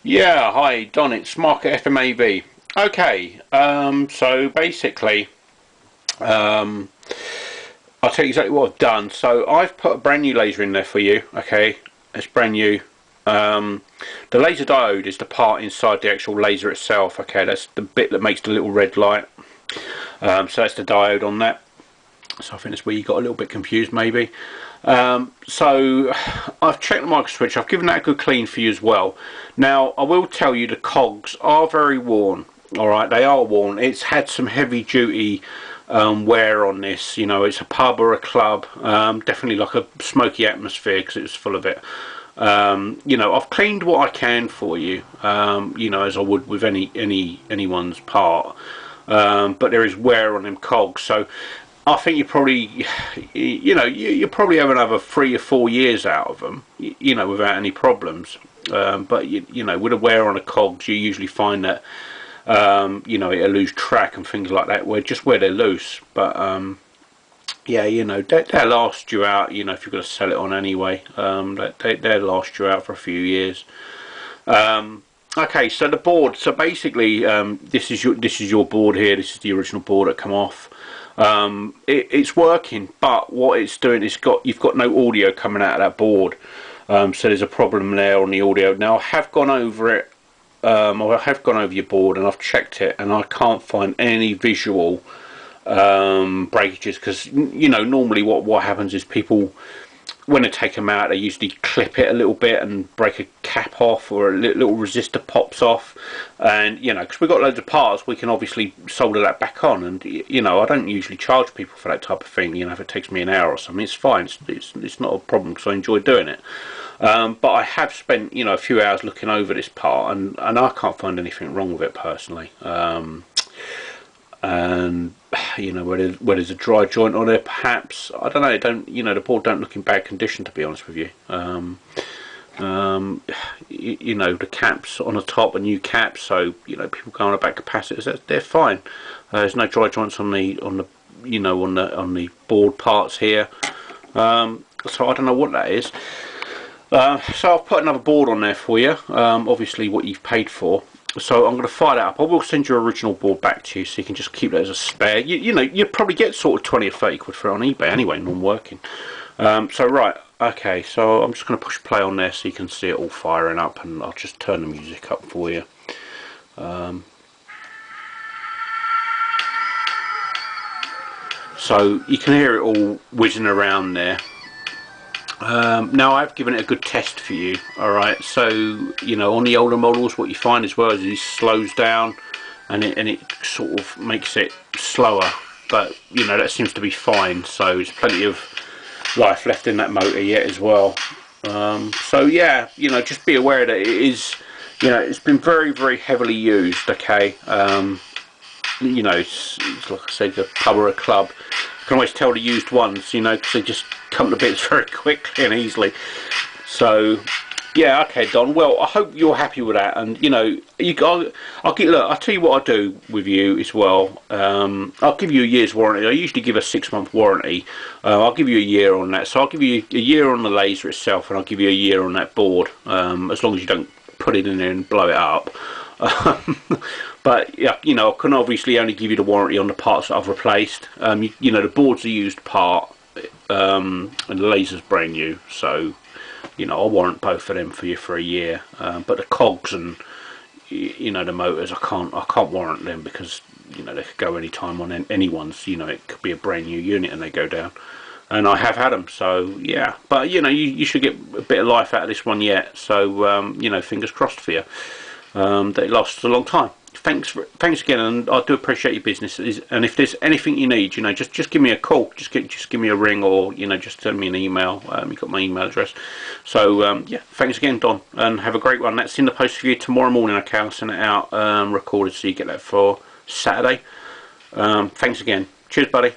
Yeah, hi Don, it's Mark at FMAV. Okay, so basically, um, I'll tell you exactly what I've done. So I've put a brand new laser in there for you. Okay, it's brand new. Um, the laser diode is the part inside the actual laser itself. Okay, that's the bit that makes the little red light. So that's the diode on that. So I think that's where you got a little bit confused maybe. So I've checked the micro switch. I've given that a good clean for you as well. Now I will tell you the cogs are very worn. Alright, they are worn. It's had some heavy duty wear on this. You know, it's a pub or a club. Definitely like a smoky atmosphere because it was full of it. You know, I've cleaned what I can for you. You know, as I would with anyone's part. But there is wear on them cogs. So I think you probably, you know, you probably have another 3 or 4 years out of them, you know, without any problems. But you know, with the wear on the cogs, you usually find that, you know, it'll lose track and things like that, where they're loose. But yeah, you know, they'll last you out. You know, if you're going to sell it on anyway, they'll last you out for a few years. Okay, so the board. So basically, this is your board here. This is the original board that come off. It's working, but what it's doing is you've got no audio coming out of that board, so there's a problem there on the audio. Now I have gone over it, I have gone over your board and I've checked it, and I can't find any visual breakages, because you know, normally what happens is people, when they take them out, they usually clip it a little bit and break a cap off, or a little resistor pops off. And you know, because we've got loads of parts, we can obviously solder that back on. And you know, I don't usually charge people for that type of thing. You know, if it takes me an hour or something, it's fine. It's not a problem, because I enjoy doing it. But I have spent, you know, a few hours looking over this part, and I can't find anything wrong with it personally. And you know, where there's a dry joint on it, perhaps, I don't know. You know, the board don't look in bad condition, to be honest with you. You know, the caps on the top are new caps, so you know, people go on about capacitors, they're fine. There's no dry joints on the you know, on the board parts here. So I don't know what that is. So I've put another board on there for you. Obviously, what you've paid for. So I'm going to fire that up. I will send your original board back to you, so you can just keep that as a spare. You know, you probably get sort of 20 or 30 quid for it on eBay anyway, non-working. So right, okay, so I'm just going to push play on there so you can see it all firing up, and I'll just turn the music up for you. So you can hear it all whizzing around there. Now I've given it a good test for you. Alright, so you know, on the older models, what you find as well is it slows down, and it sort of makes it slower, but you know, that seems to be fine. So there's plenty of life left in that motor yet as well. So yeah, you know, just be aware that it is, you know, it's been very heavily used. Okay, you know, it's like I said, a pub or a club. You can always tell the used ones, you know, because they just come to bits very quickly and easily. So yeah, okay, Don. Well, I hope you're happy with that, and you know, I'll tell you what I do with you as well. I'll give you a year's warranty. I usually give a 6-month warranty. I'll give you a year on that. So I'll give you a year on the laser itself, and I'll give you a year on that board, as long as you don't put it in there and blow it up. But yeah, you know, I can obviously only give you the warranty on the parts that I've replaced. You know, the board's a used part, and the laser's brand new, so you know, I'll warrant both of them for you for a year. But the cogs and you know, the motors, I can't warrant them, because you know, they could go any time on anyone's. You know, it could be a brand new unit and they go down, and I have had them. So yeah, but you know, you should get a bit of life out of this one yet. So you know, fingers crossed for you, that it lasts a long time. Thanks again, and I do appreciate your business. And if there's anything you need, you know, just give me a call, just give me a ring, or you know, just send me an email. You've got my email address. So yeah, thanks again, Don, and have a great one. That's in the post for you tomorrow morning. Okay, I'll send it out recorded, so you get that for Saturday. Thanks again. Cheers, buddy.